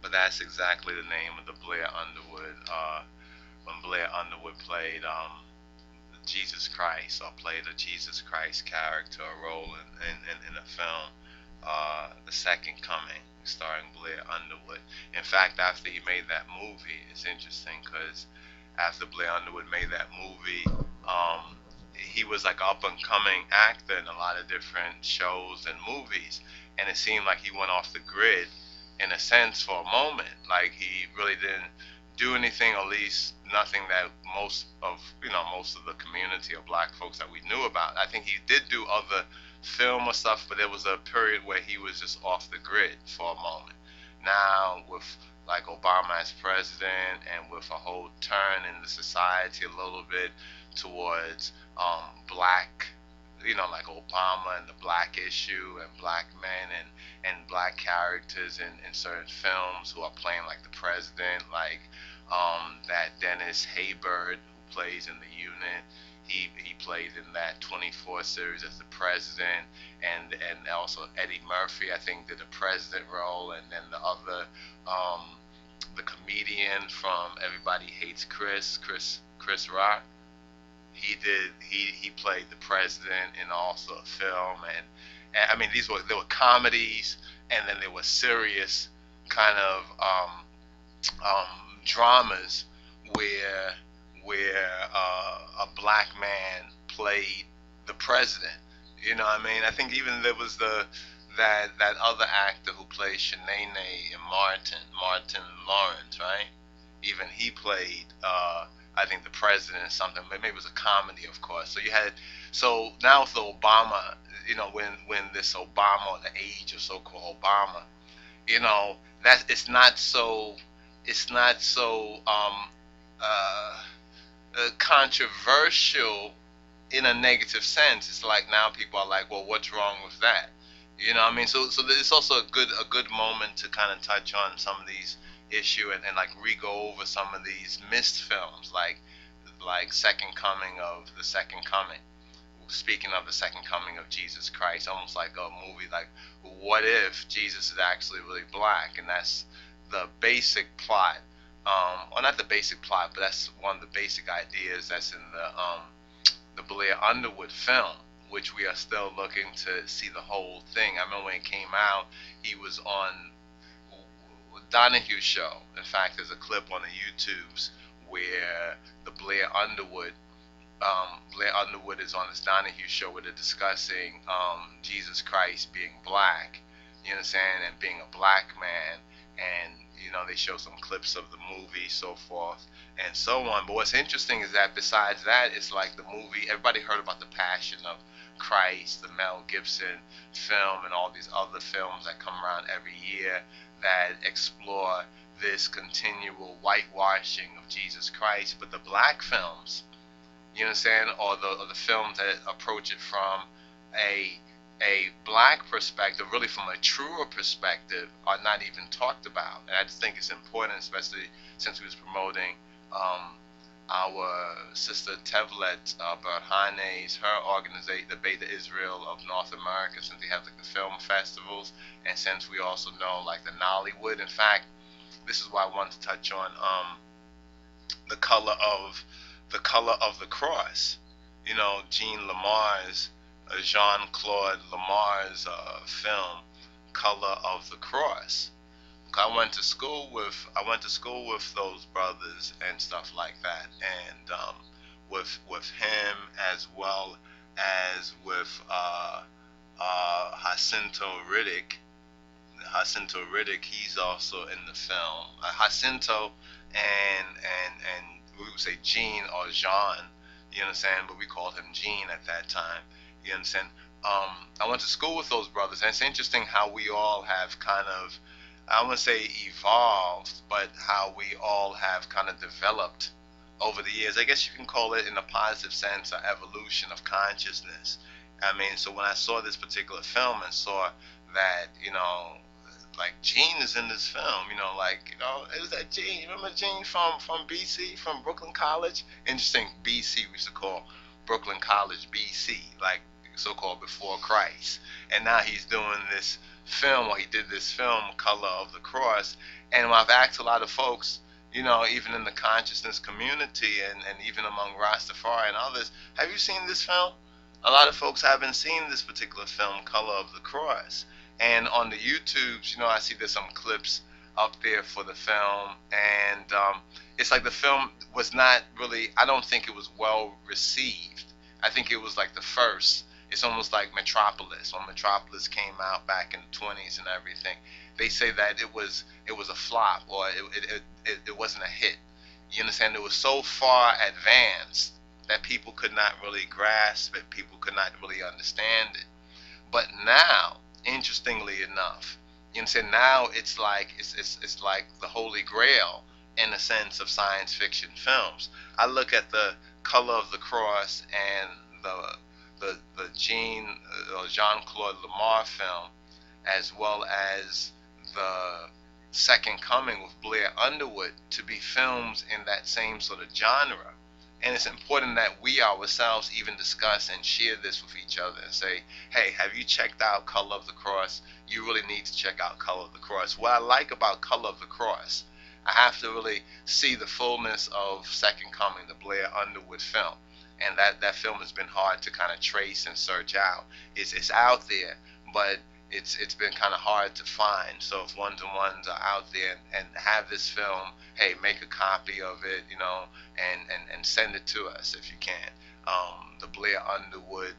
but that's exactly the name of the Blair Underwood. When Blair Underwood played Jesus Christ, or played a Jesus Christ character, a role in a film, The Second Coming, starring Blair Underwood. In fact, after he made that movie, it's interesting because after Blair Underwood made that movie, he was like up and coming actor in a lot of different shows and movies, and it seemed like he went off the grid in a sense for a moment. Like he really didn't do anything, or at least nothing that most of the community or black folks that we knew about. I think he did do other film or stuff, but there was a period where he was just off the grid for a moment. Now with like Obama as president, and with a whole turn in the society a little bit towards black, like Obama and the black issue and black men and black characters in certain films who are playing like the president, like that Dennis Haybird who plays in The Unit. He played in that 24 series as the president, and also Eddie Murphy, I think, did a president role, and then the other, the comedian from Everybody Hates Chris Rock. He played the president in also a film, and I mean there were comedies, and then there were serious kind of dramas where a black man played the president. You know what I mean? I think even there was that other actor who played Shanae in Martin Lawrence, right? Even he played I think the president or something, but maybe it was a comedy, of course. So now with the Obama, when this Obama, or the age of so-called Obama, that it's not so controversial in a negative sense. It's like now people are like, well, what's wrong with that? You know what I mean? So it's also a good moment to kind of touch on some of these issue, and like re-go over some of these missed films, like Second Coming of the Second Coming. Speaking of the Second Coming of Jesus Christ, almost like a movie like, what if Jesus is actually really black? And that's the basic plot, or not the basic plot, but that's one of the basic ideas that's in the Blair Underwood film, which we are still looking to see the whole thing. I remember when it came out, he was on Donahue show. In fact, there's a clip on the YouTubes where the Blair Underwood is on this Donahue show where they're discussing Jesus Christ being black, you understand, and being a black man, and they show some clips of the movie, so forth and so on. But what's interesting is that besides that, it's like the movie, everybody heard about the Passion of Christ, the Mel Gibson film, and all these other films that come around every year that explore this continual whitewashing of Jesus Christ. But the black films, you understand, or the films that approach it from a black perspective, really from a truer perspective, are not even talked about. And I just think it's important, especially since we was promoting our sister Tevlet Berhane's, her organization, the Beta Israel of North America, since they have like the film festivals, and since we also know like the Nollywood. In fact, this is why I wanted to touch on the color of the cross. Jean-Claude Lamarre's film, Color of the Cross. I went to school with those brothers and stuff like that, and with him, as well as with Jacinto Riddick. He's also in the film. Jacinto and we would say Jean or Jean, you understand, but we called him Jean at that time. You understand? I went to school with those brothers, and it's interesting how we all have kind of, I wouldn't say evolved, but how we all have kind of developed over the years. I guess you can call it, in a positive sense, an evolution of consciousness. I mean, so when I saw this particular film and saw that, like Gene is in this film, is that Gene? Remember Gene from BC, from Brooklyn College? Interesting, BC we used to call Brooklyn College BC, like so-called before Christ. And now he's doing this film, or he did this film, Color of the Cross. And I've asked a lot of folks, you know, even in the consciousness community and even among Rastafari and others, have you seen this film? A lot of folks haven't seen this particular film, Color of the Cross. And on the YouTubes, you know, I see there's some clips up there for the film, and it's like the film was not really, I don't think it was well received. I think it was like the first. It's almost like Metropolis. When Metropolis came out back in the 20s and everything, they say that it was a flop, or it wasn't a hit. You understand? It was so far advanced that people could not really grasp it. People could not really understand it. But now, interestingly enough, you understand, now it's like it's like the Holy Grail in the sense of science fiction films. I look at the Color of the Cross and the Jean-Claude Lamarre film, as well as the Second Coming with Blair Underwood, to be films in that same sort of genre. And it's important that we ourselves even discuss and share this with each other and say, hey, have you checked out Color of the Cross? You really need to check out Color of the Cross. What I like about Color of the Cross, I have to really see the fullness of Second Coming, the Blair Underwood film. And that film has been hard to kind of trace and search out. It's out there, but it's been kind of hard to find. So if one-to-ones are out there and have this film, hey, make a copy of it, you know, and send it to us if you can. The Blair Underwood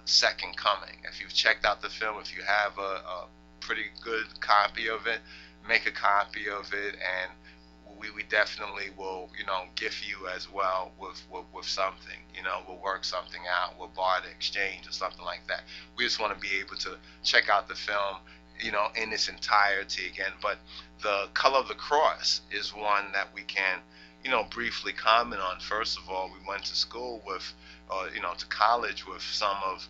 Second Coming. If you've checked out the film, if you have a pretty good copy of it, make a copy of it, and we definitely will, you know, gift you as well with something. You know, we'll work something out. We'll barter, exchange, or something like that. We just want to be able to check out the film, you know, in its entirety again. But the Color of the Cross is one that we can, you know, briefly comment on. First of all, we went to school with, you know, to college with some of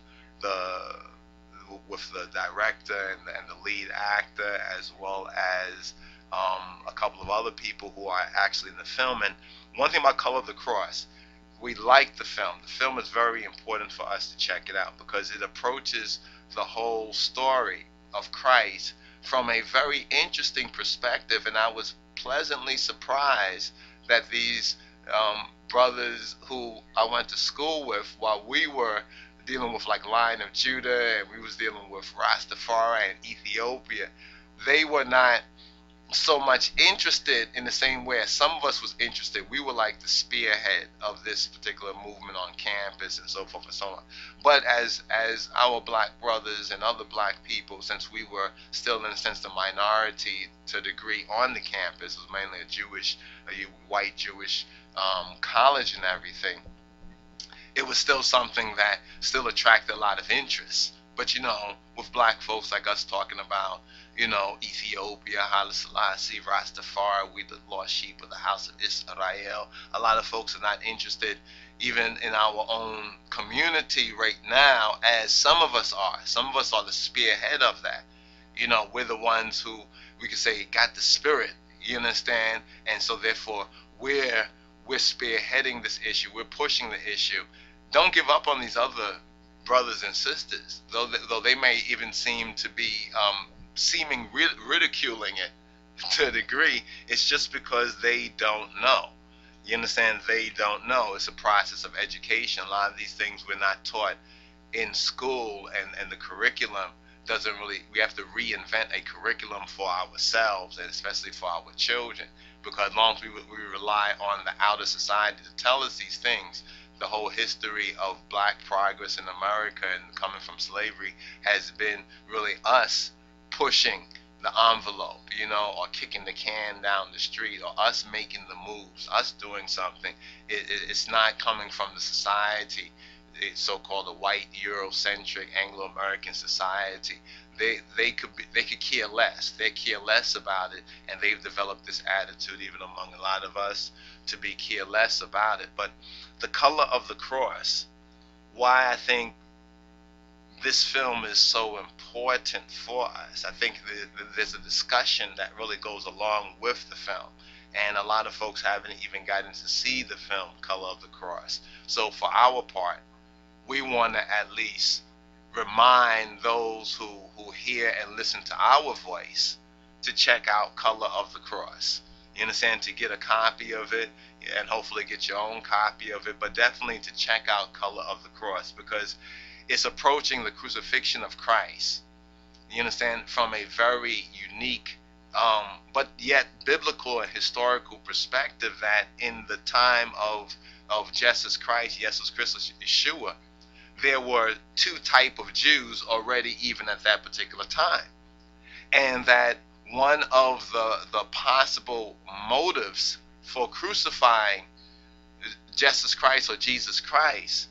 with the director and the lead actor, as well as a couple of other people who are actually in the film. And one thing about Color of the Cross, we like the film. The film is very important for us to check it out because it approaches the whole story of Christ from a very interesting perspective. And I was pleasantly surprised that these brothers who I went to school with, while we were dealing with like Lion of Judah and we was dealing with Rastafari and Ethiopia, they were not so much interested in the same way as some of us was interested. We were like the spearhead of this particular movement on campus and so forth and so on. But as our black brothers and other black people, since we were still in a sense the minority to a degree on the campus, it was mainly a white Jewish college and everything, it was still something that still attracted a lot of interest. But you know, with black folks like us talking about, you know, Ethiopia, Haile Selassie, Rastafari, we the lost sheep of the house of Israel, a lot of folks are not interested even in our own community right now, as some of us are. Some of us are the spearhead of that. You know, we're the ones who, we could say, got the spirit, you understand? And so therefore, we're spearheading this issue. We're pushing the issue. Don't give up on these other brothers and sisters, though they may even seem to be seeming ridiculing it to a degree. It's just because they don't know. You understand? They don't know. It's a process of education. A lot of these things we're not taught in school, and the curriculum doesn't really, we have to reinvent a curriculum for ourselves, and especially for our children, because as long as we rely on the outer society to tell us these things, the whole history of black progress in America and coming from slavery has been really us pushing the envelope, you know, or kicking the can down the street, or us making the moves, us doing something. It's not coming from the society, it's so-called a white Eurocentric Anglo-American society. They could care less. They care less about it, and they've developed this attitude even among a lot of us to be care less about it. But the Color of the Cross, why I think this film is so important for us, I think there's a discussion that really goes along with the film, and a lot of folks haven't even gotten to see the film Color of the Cross. So for our part, we want to at least remind those who hear and listen to our voice to check out Color of the Cross. You understand? To get a copy of it and hopefully get your own copy of it, but definitely to check out Color of the Cross, because it's approaching the crucifixion of Christ. You understand? From a very unique but yet biblical and historical perspective, that in the time of Jesus Christ, Yeshuwa, Yeshua, there were two type of Jews already even at that particular time. And that one of the possible motives for crucifying Jesus Christ or Jesus Christ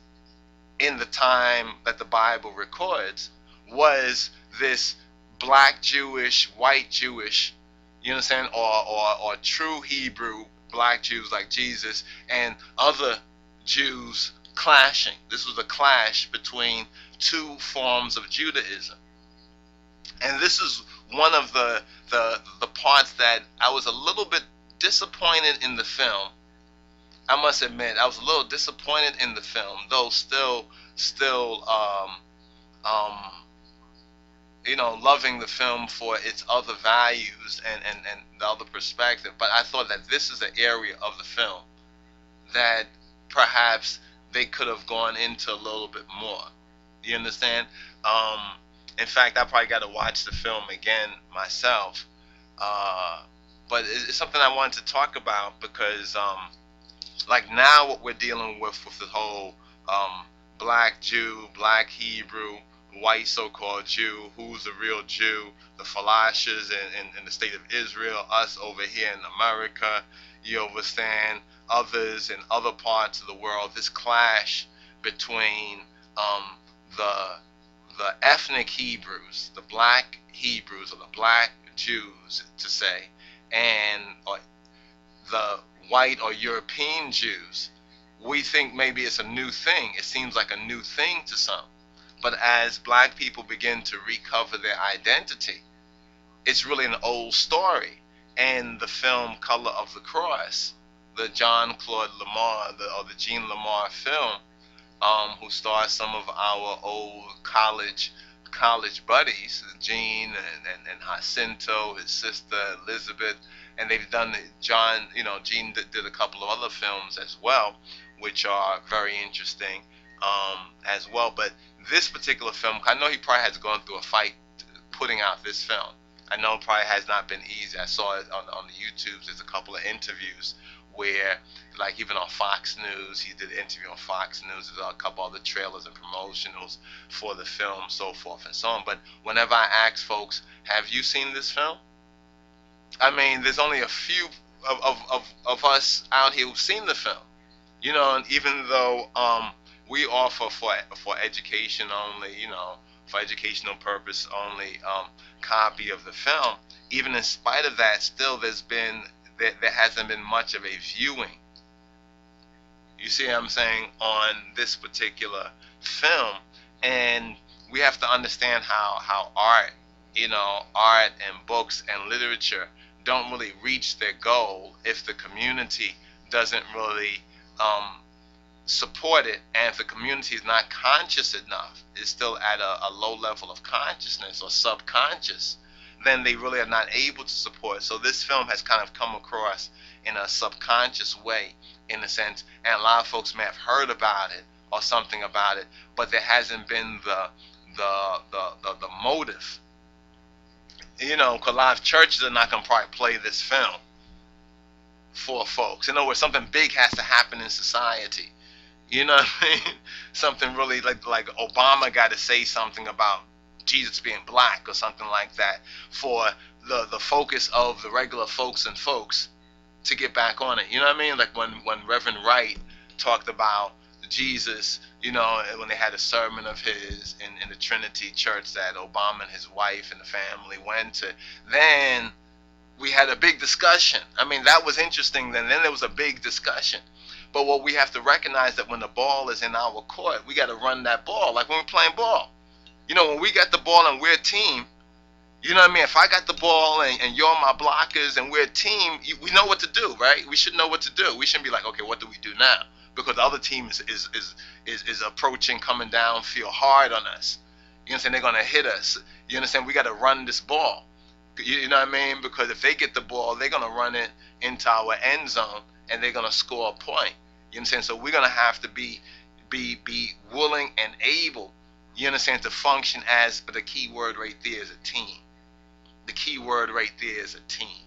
in the time that the Bible records was this black Jewish, white Jewish, you understand, or true Hebrew black Jews like Jesus and other Jews clashing. This was a clash between two forms of Judaism. And this is one of the parts that I was a little bit disappointed in the film. I must admit, I was a little disappointed in the film, though still you know, loving the film for its other values and the other perspective. But I thought that this is an area of the film that perhaps they could have gone into a little bit more. You understand? In fact, I probably got to watch the film again myself. But it's something I wanted to talk about because, like now what we're dealing with the whole black Jew, black Hebrew, white so-called Jew, who's the real Jew, the Falashas in the state of Israel, us over here in America, you understand, others in other parts of the world, this clash between the ethnic Hebrews, the black Hebrews or the black Jews to say, and the white or European Jews. We think maybe it's a new thing. It seems like a new thing to some. But as black people begin to recover their identity, it's really an old story. And the film Color of the Cross, the Claude Lamarre, the Jean Lamarre film, who stars some of our old college buddies, Jean and Jacinto, his sister Elizabeth, and they've done Jean did a couple of other films as well, which are very interesting as well. But this particular film, I know he probably has gone through a fight putting out this film. I know it probably has not been easy. I saw it on the YouTubes. There's a couple of interviews where, like even on Fox News, he did an interview on Fox News. There's a couple other trailers and promotionals for the film, so forth and so on. But whenever I ask folks, have you seen this film? I mean, there's only a few of us out here who've seen the film. You know, and even though we offer for education only, you know, for educational purpose only, copy of the film, even in spite of that, still there hasn't been much of a viewing. You see what I'm saying, on this particular film. And we have to understand how art and books and literature don't really reach their goal if the community doesn't really support it, and if the community is not conscious enough, is still at a low level of consciousness or subconscious, then they really are not able to support. So this film has kind of come across in a subconscious way, in a sense, and a lot of folks may have heard about it or something about it, but there hasn't been the motive. You know, because a lot of churches are not going to probably play this film for folks. In other words, something big has to happen in society. You know what I mean? Something really like Obama got to say something about Jesus being black or something like that for the focus of the regular folks to get back on it. You know what I mean? Like when Reverend Wright talked about Jesus, you know, when they had a sermon of his in the Trinity Church that Obama and his wife and the family went to, then we had a big discussion. I mean, that was interesting. Then there was a big discussion. But what we have to recognize that when the ball is in our court, we got to run that ball like when we're playing ball. You know, when we got the ball and we're a team, you know what I mean? If I got the ball and you're my blockers and we're a team, we know what to do, right? We should know what to do. We shouldn't be like, okay, what do we do now? because the other team is approaching, coming down, feel hard on us. You understand? They're gonna hit us. You understand? We got to run this ball. You know what I mean? Because if they get the ball, they're gonna run it into our end zone and they're gonna score a point. You understand? So we're gonna have to be willing and able. You understand? To function as, but the key word right there is a team. The key word right there is a team,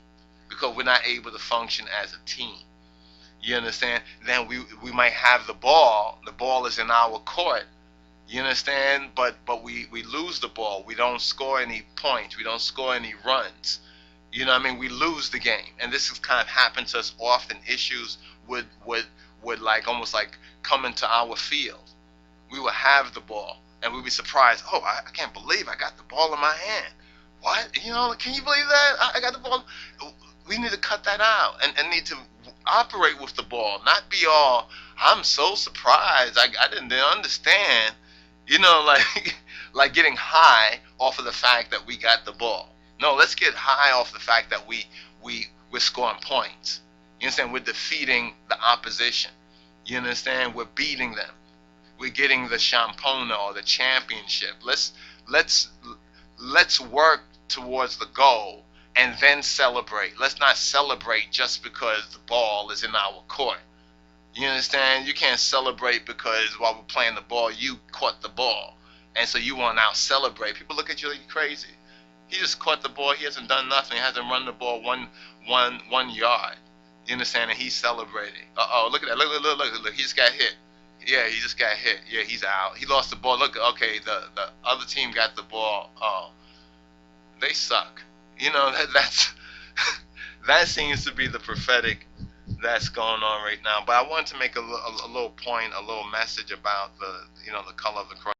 because we're not able to function as a team. You understand? Then we might have the ball. The ball is in our court. You understand? But we lose the ball. We don't score any points. We don't score any runs. You know what I mean? We lose the game. And this has kind of happened to us often. Issues would like almost like come into our field. We would have the ball and we'd be surprised. Oh, I can't believe I got the ball in my hand. What? You know, can you believe that? I got the ball. We need to cut that out and need to operate with the ball. Not be all, I'm so surprised. I didn't understand. You know, like getting high off of the fact that we got the ball. No, let's get high off the fact that we're scoring points. You understand? We're defeating the opposition. You understand? We're beating them. We're getting the shampona or the championship. Let's work towards the goal and then celebrate. Let's not celebrate just because the ball is in our court. You understand? You can't celebrate because while we're playing the ball, you caught the ball. And so you want to now celebrate. People look at you like you're crazy. He just caught the ball. He hasn't done nothing. He hasn't run the ball one yard. You understand? And he's celebrating. Uh-oh, look at that. Look. He just got hit. Yeah, he just got hit. Yeah, he's out. He lost the ball. Look, okay, the other team got the ball. Oh, they suck. You know, that's that seems to be the prophetic that's going on right now. But I wanted to make a little point, a little message about the color of the cross.